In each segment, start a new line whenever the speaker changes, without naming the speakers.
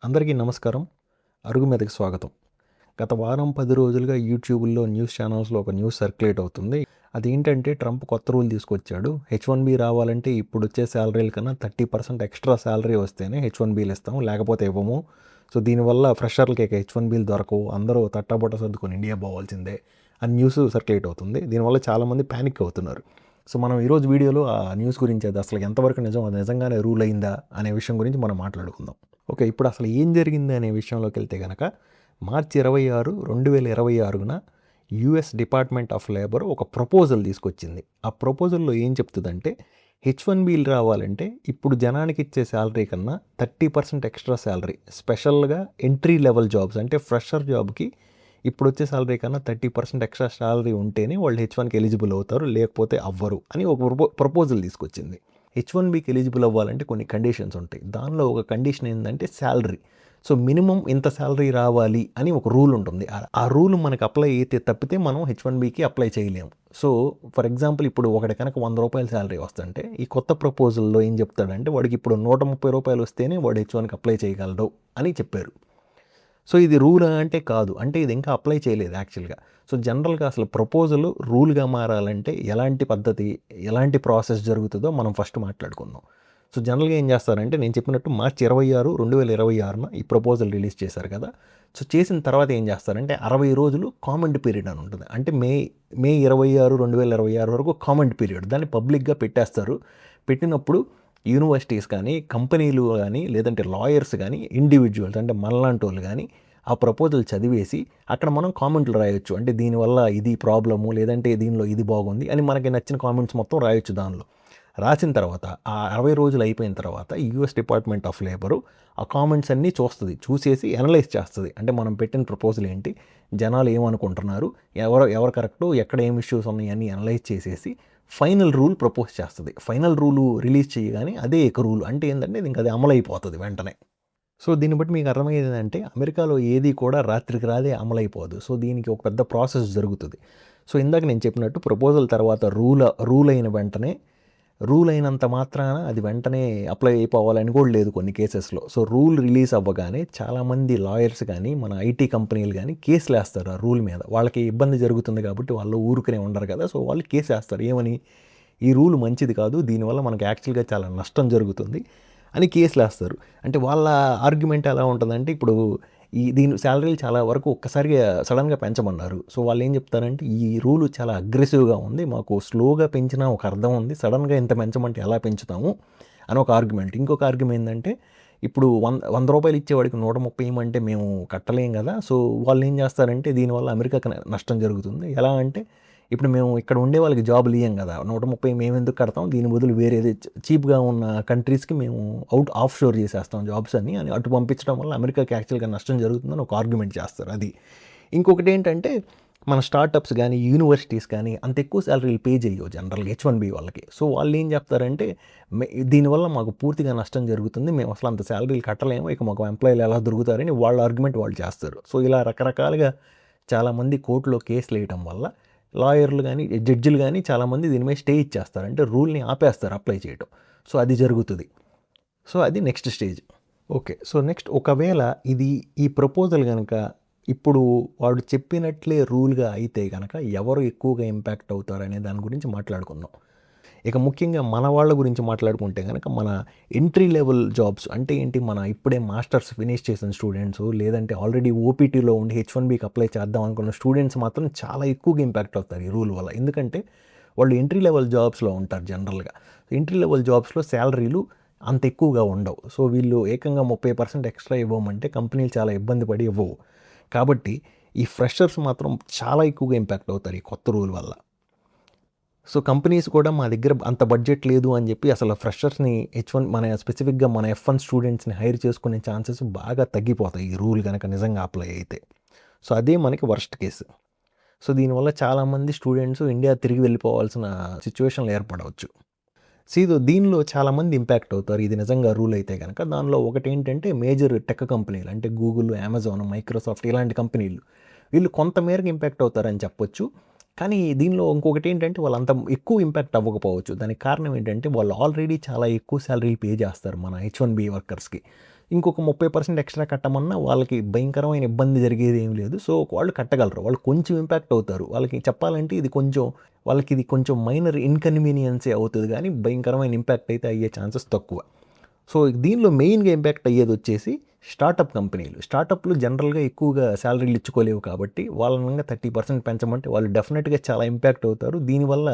అందరికీ నమస్కారం. అరుగు మీదకి స్వాగతం. గత వారం 10 రోజులుగా యూట్యూబ్‌లో న్యూస్ ఛానల్స్‌లో ఒక న్యూస్ సర్క్యులేట్ అవుతుంది. అదేంటంటే ట్రంప్ కొత్త రూల్ తీసుకొచ్చాడు. హెచ్-1బీ రావాలంటే ఇప్పుడొచ్చే సాలరీల కన్నా 30% ఎక్స్‌ట్రా సాలరీ వస్తేనే హెచ్-1బీలు ఇస్తాం. లేకపోతే ఇవ్వము. సో దీనివల్ల ఫ్రెషర్లకి ఇక హెచ్-1బీలు దొరకవు. అందరూ తట్టాబుట్ట సర్దుకొని ఇండియా పోవాల్సిందే అని న్యూస్ సర్క్యులేట్ అవుతుంది. దీనివల్ల చాలామంది పానిక్ అవుతున్నారు. సో మనం ఈరోజు వీడియోలో ఆ న్యూస్ గురించి అది అసలు ఎంతవరకు నిజం, అది నిజంగానే రూల్ అయిందా అనే విషయం గురించి మనం మాట్లాడుకుందాం. ఓకే, ఇప్పుడు అసలు ఏం జరిగింది అనే విషయంలోకి వెళ్తే కనుక మార్చి 26, 2026న యుఎస్ డిపార్ట్మెంట్ ఆఫ్ లేబర్ ఒక ప్రపోజల్ తీసుకొచ్చింది. ఆ ప్రపోజల్లో ఏం చెప్తుందంటే హెచ్-1బీలు రావాలంటే ఇప్పుడు జనానికి ఇచ్చే శాలరీ కన్నా 30% ఎక్స్ట్రా శాలరీ, స్పెషల్గా ఎంట్రీ లెవెల్ జాబ్స్ అంటే ఫ్రెషర్ జాబ్కి ఇప్పుడు వచ్చే శాలరీ కన్నా 30% ఎక్స్ట్రా శాలరీ ఉంటేనే వాళ్ళు హెచ్-1కి ఎలిజిబుల్ అవుతారు, లేకపోతే అవ్వరు అని ఒక ప్రపోజల్ తీసుకొచ్చింది. హెచ్-1బీకి ఎలిజిబుల్ అవ్వాలంటే కొన్ని కండిషన్స్ ఉంటాయి. దానిలో ఒక కండిషన్ ఏంటంటే శాలరీ. సో మినిమం ఇంత శాలరీ రావాలి అని ఒక రూల్ ఉంటుంది. ఆ రూల్ మనకు అప్లై అయితే తప్పితే మనం హెచ్-1బీకి అప్లై చేయలేము. సో ఫర్ ఎగ్జాంపుల్ ఇప్పుడు ఒకటి కనుక ₹100 శాలరీ వస్తుంటే ఈ కొత్త ప్రపోజల్లో ఏం చెప్తాడంటే వాడికి ఇప్పుడు ₹130 వస్తేనే వాడు హెచ్-1కి అప్లై చేయగలడు అని చెప్పారు. సో ఇది రూలా అంటే కాదు, అంటే ఇది ఇంకా అప్లై చేయలేదు యాక్చువల్గా. సో జనరల్గా అసలు ప్రపోజల్ రూల్గా మారాలంటే ఎలాంటి పద్ధతి, ఎలాంటి ప్రాసెస్ జరుగుతుందో మనం ఫస్ట్ మాట్లాడుకుందాం. సో జనరల్గా ఏం చేస్తారంటే నేను చెప్పినట్టు మార్చి 26, 2026న ఈ ప్రపోజల్ రిలీజ్ చేశారు కదా. సో చేసిన తర్వాత ఏం చేస్తారంటే 60 రోజులు కామెంట్ పీరియడ్ అని ఉంటుంది. అంటే మే 26, 2026 వరకు కామెంట్ పీరియడ్, దాన్ని పబ్లిక్గా పెట్టేస్తారు. పెట్టినప్పుడు యూనివర్సిటీస్ కానీ, కంపెనీలు కానీ, లేదంటే లాయర్స్ కానీ, ఇండివిజువల్స్ అంటే మనలాంటి వాళ్ళు కానీ ఆ ప్రపోజల్ చదివేసి అక్కడ మనం కామెంట్లు రాయొచ్చు. అంటే దీనివల్ల ఇది ప్రాబ్లము, లేదంటే దీనిలో ఇది బాగుంది అని మనకి నచ్చిన కామెంట్స్ మొత్తం రాయొచ్చు. దానిలో రాసిన తర్వాత ఆ 60 రోజులు అయిపోయిన తర్వాత యూఎస్ డిపార్ట్మెంట్ ఆఫ్ లేబరు ఆ కామెంట్స్ అన్నీ చూస్తుంది, చూసేసి అనలైజ్ చేస్తుంది. అంటే మనం పెట్టిన ప్రపోజల్ ఏంటి, జనాలు ఏమనుకుంటున్నారు, ఎవరు కరెక్టు, ఎక్కడ ఏం ఇష్యూస్ ఉన్నాయి అని అనలైజ్ చేసేసి ఫైనల్ రూల్ ప్రపోజ్ చేస్తుంది. ఫైనల్ రూలు రిలీజ్ చేయగానే అదే ఇక రూల్ అంటే ఏంటంటే ఇంక అది అమలైపోతుంది వెంటనే. సో దీన్ని బట్టి మీకు అర్థమయ్యేది ఏంటంటే అమెరికాలో ఏది కూడా రాత్రికి రాదే అమలైపోదు. సో దీనికి ఒక పెద్ద ప్రాసెస్ జరుగుతుంది. సో ఇందాక నేను చెప్పినట్టు ప్రపోజల్ తర్వాత రూల్ అయిన వెంటనే, రూల్ అయినంత మాత్రాన అది వెంటనే అప్లై అయిపోవాలని కూడా లేదు కొన్ని కేసెస్లో. సో రూల్ రిలీజ్ అవ్వగానే చాలామంది లాయర్స్ కానీ, మన ఐటీ కంపెనీలు కానీ కేసులు వేస్తారు ఆ రూల్ మీద. వాళ్ళకి ఇబ్బంది జరుగుతుంది కాబట్టి వాళ్ళు ఊరుకునే ఉండరు కదా. సో వాళ్ళు కేసు వేస్తారు, ఏమని, ఈ రూల్ మంచిది కాదు, దీనివల్ల మనకి యాక్చువల్గా చాలా నష్టం జరుగుతుంది అని కేసులు వేస్తారు. అంటే వాళ్ళ ఆర్గ్యుమెంట్ ఎలా ఉంటుందంటే ఇప్పుడు దీని శాలరీలు చాలా వరకు ఒక్కసారిగా సడన్గా పెంచమన్నారు. సో వాళ్ళు ఏం చెప్తారంటే ఈ రూలు చాలా అగ్రెసివ్గా ఉంది, మాకు స్లోగా పెంచినా ఒక అర్థం ఉంది, సడన్గా ఇంత పెంచమంటే ఎలా పెంచుతాము అని ఒక ఆర్గ్యుమెంట్. ఇంకొక ఆర్గ్యుమెంట్ ఏంటంటే ఇప్పుడు ₹100 ఇచ్చేవాడికి 130 ఇవ్వమంటే మేము కట్టలేం కదా. సో వాళ్ళు ఏం చేస్తారంటే దీనివల్ల అమెరికాకి నష్టం జరుగుతుంది. ఎలా అంటే ఇప్పుడు మేము ఇక్కడ ఉండే వాళ్ళకి జాబులు ఇవ్వం కదా, 130 మేము ఎందుకు కడతాం, దీని బదులు వేరేది చీప్గా ఉన్న కంట్రీస్కి మేము ఆఫ్ షోర్ చేసేస్తాం జాబ్స్ అని అటు పంపించడం వల్ల అమెరికాకి యాక్చువల్గా నష్టం జరుగుతుందని ఒక ఆర్గ్యుమెంట్ చేస్తారు. అది. ఇంకొకటి ఏంటంటే మన స్టార్టప్స్ కానీ, యూనివర్సిటీస్ కానీ అంత ఎక్కువ శాలరీలు పే చేయవు జనరల్గా హెచ్-1బీ వాళ్ళకి. సో వాళ్ళు ఏం చెప్తారంటే దీనివల్ల మాకు పూర్తిగా నష్టం జరుగుతుంది, మేము అసలు అంత శాలరీలు కట్టలేము, ఇక మాకు ఎంప్లాయీలు ఎలా దొరుకుతారని వాళ్ళ ఆర్గ్యుమెంట్ వాళ్ళు చేస్తారు. సో ఇలా రకరకాలుగా చాలామంది కోర్టులో కేసులు వేయటం వల్ల లాయర్లు కానీ, జడ్జిలు కానీ చాలామంది దీని మీద స్టే ఇచ్చేస్తారు, అంటే రూల్ని ఆపేస్తారు అప్లై చేయటం. సో అది జరుగుతుంది. సో అది next stage. Okay, so next ఒకవేళ ఈ ప్రపోజల్ కనుక ఇప్పుడు వాడు చెప్పినట్లే రూల్గా అయితే కనుక ఎవరు ఎక్కువగా ఇంపాక్ట్ అవుతారు అనే దాని గురించి మాట్లాడుకుందాం. ఇక ముఖ్యంగా మన వాళ్ళ గురించి మాట్లాడుకుంటే కనుక మన ఎంట్రీ లెవెల్ జాబ్స్ అంటే ఏంటి, మన ఇప్పుడే మాస్టర్స్ ఫినిష్ చేసిన స్టూడెంట్స్, లేదంటే ఆల్రెడీ ఓపీటీలో ఉండి హెచ్-1బీకి అప్లై చేద్దాం అనుకున్న స్టూడెంట్స్ మాత్రం చాలా ఎక్కువగా ఇంపాక్ట్ అవుతారు ఈ రూల్ వల్ల. ఎందుకంటే వాళ్ళు ఎంట్రీ లెవెల్ జాబ్స్లో ఉంటారు జనరల్గా. ఎంట్రీ లెవెల్ జాబ్స్లో శాలరీలు అంత ఎక్కువగా ఉండవు. సో వీళ్ళు ఏకంగా 30% ఎక్స్ట్రా ఇవ్వమంటే కంపెనీలు చాలా ఇబ్బంది పడి ఇవ్వవు. కాబట్టి ఈ ఫ్రెషర్స్ మాత్రం చాలా ఎక్కువగా ఇంపాక్ట్ అవుతారు ఈ కొత్త రూల్ వల్ల. సో కంపెనీస్ కూడా మా దగ్గర అంత బడ్జెట్ లేదు అని చెప్పి అసలు ఫ్రెషర్స్ని మన స్పెసిఫిక్గా మన F1 స్టూడెంట్స్ని హైర్ చేసుకునే ఛాన్సెస్ బాగా తగ్గిపోతాయి ఈ రూల్ కనుక నిజంగా అప్లై అయితే. సో అదే మనకి వర్స్ట్ కేసు. సో దీనివల్ల చాలామంది స్టూడెంట్స్ ఇండియా తిరిగి వెళ్ళిపోవాల్సిన సిచ్యువేషన్లు ఏర్పడవచ్చు. దీనిలో చాలామంది ఇంపాక్ట్ అవుతారు ఇది నిజంగా రూల్ అయితే కనుక. దానిలో ఒకటి ఏంటంటే మేజర్ టెక్ కంపెనీలు అంటే గూగుల్, అమెజాన్, మైక్రోసాఫ్ట్ ఇలాంటి కంపెనీలు, వీళ్ళు కొంతమేరకు ఇంపాక్ట్ అవుతారని చెప్పొచ్చు. కానీ దీనిలో ఇంకొకటి ఏంటంటే వాళ్ళు అంత ఎక్కువ ఇంపాక్ట్ అవ్వకపోవచ్చు. దానికి కారణం ఏంటంటే వాళ్ళు ఆల్రెడీ చాలా ఎక్కువ శాలరీ పే చేస్తారు మన హెచ్-1బీ వర్కర్స్కి. ఇంకొక 30% ఎక్స్ట్రా కట్టమన్నా వాళ్ళకి భయంకరమైన ఇబ్బంది జరిగేది ఏం లేదు. సో వాళ్ళు కట్టగలరు. వాళ్ళు కొంచెం ఇంపాక్ట్ అవుతారు. వాళ్ళకి చెప్పాలంటే ఇది కొంచెం మైనర్ ఇన్కన్వీనియన్సే అవుతుంది కానీ భయంకరమైన ఇంపాక్ట్ అయితే అయ్యే ఛాన్సెస్ తక్కువ. సో దీనిలో మెయిన్గా ఇంపాక్ట్ అయ్యేది వచ్చేసి స్టార్టప్ కంపెనీలు. స్టార్టప్లు జనరల్గా ఎక్కువగా శాలరీలు ఇచ్చుకోలేవు కాబట్టి వాళ్ళనంగా 30% పెంచమంటే వాళ్ళు డెఫినెట్గా చాలా ఇంపాక్ట్ అవుతారు. దీనివల్ల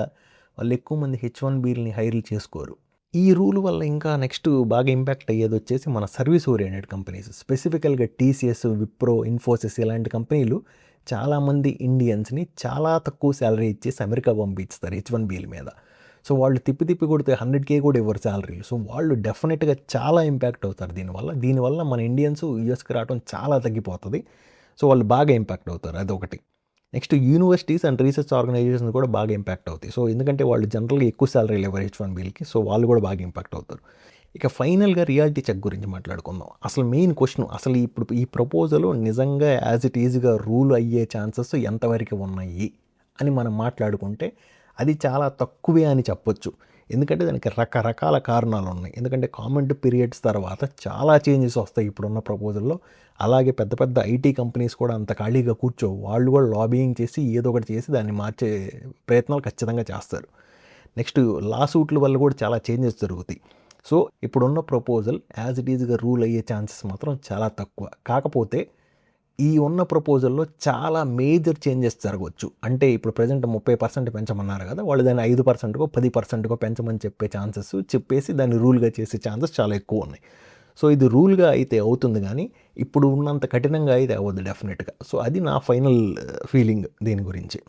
వాళ్ళు ఎక్కువ మంది H1Bలని హైర్లు చేసుకోరు. ఈ రూల్ వల్ల ఇంకా నెక్స్ట్ బాగా ఇంపాక్ట్ అయ్యేది వచ్చేసి మన సర్వీస్ ఓరియంటెడ్ కంపెనీస్, స్పెసిఫికల్గా TCS, విప్రో, ఇన్ఫోసిస్ ఇలాంటి కంపెనీలు చాలామంది ఇండియన్స్ని చాలా తక్కువ శాలరీ ఇచ్చేసి అమెరికా పంపిస్తారు H1Bల మీద. సో వాళ్ళు తిప్పి కొడితే 100K కూడా ఇవ్వరు శాలరీలు. సో వాళ్ళు డెఫినెట్గా చాలా ఇంపాక్ట్ అవుతారు దీనివల్ల మన ఇండియన్స్ యూఎస్కి రావడం చాలా తగ్గిపోతుంది. సో వాళ్ళు బాగా ఇంపాక్ట్ అవుతారు, అదొకటి. Next universities and research organisations కూడా బాగా ఇంపాక్ట్ అవుతాయి. సో ఎందుకంటే వాళ్ళు జనరల్గా ఎక్కువ శాలరీలు ఇవ్వరు H1Bలకి. సో వాళ్ళు కూడా బాగా ఇంపాక్ట్ అవుతారు. ఇక ఫైనల్గా రియాలిటీ చెక్ గురించి మాట్లాడుకుందాం. అసలు మెయిన్ క్వశ్చన్, అసలు ఇప్పుడు ఈ ప్రపోజల్ నిజంగా యాజ్ ఇట్ ఈజ్గా రూల్ అయ్యే ఛాన్సెస్ ఎంతవరకు ఉన్నాయి అని మనం మాట్లాడుకుంటే అది చాలా తక్కువే అని చెప్పొచ్చు. ఎందుకంటే దానికి రకరకాల కారణాలు ఉన్నాయి. ఎందుకంటే కామెంట్ పీరియడ్స్ తర్వాత చాలా చేంజెస్ వస్తాయి ఇప్పుడున్న ప్రపోజల్లో. అలాగే పెద్ద పెద్ద ఐటీ కంపెనీస్ కూడా అంత ఖాళీగా కూర్చో, వాళ్ళు కూడా లాబియింగ్ చేసి ఏదో ఒకటి చేసి దాన్ని మార్చే ప్రయత్నాలు ఖచ్చితంగా చేస్తారు. నెక్స్ట్ లా సూట్ల వల్ల కూడా చాలా చేంజెస్ జరుగుతాయి. సో ఇప్పుడున్న ప్రపోజల్ యాజ్ ఇట్ ఈజ్గా రూల్ అయ్యే ఛాన్సెస్ మాత్రం చాలా తక్కువ. కాకపోతే ఈ ఉన్న ప్రపోజల్లో చాలా మేజర్ చేంజెస్ జరగవచ్చు. అంటే ఇప్పుడు ప్రజెంట్ 30% పెంచమన్నారు కదా, వాళ్ళు దాన్ని 5%కో 10%కో పెంచమని చెప్పేసి దాన్ని రూల్గా చేసే ఛాన్సెస్ చాలా ఎక్కువ ఉన్నాయి. సో ఇది రూల్గా అయితే అవుతుంది కానీ ఇప్పుడు ఉన్నంత కఠినంగా అయితే అవ్వదు డెఫినెట్గా. సో అది నా ఫైనల్ ఫీలింగ్ దీని గురించి.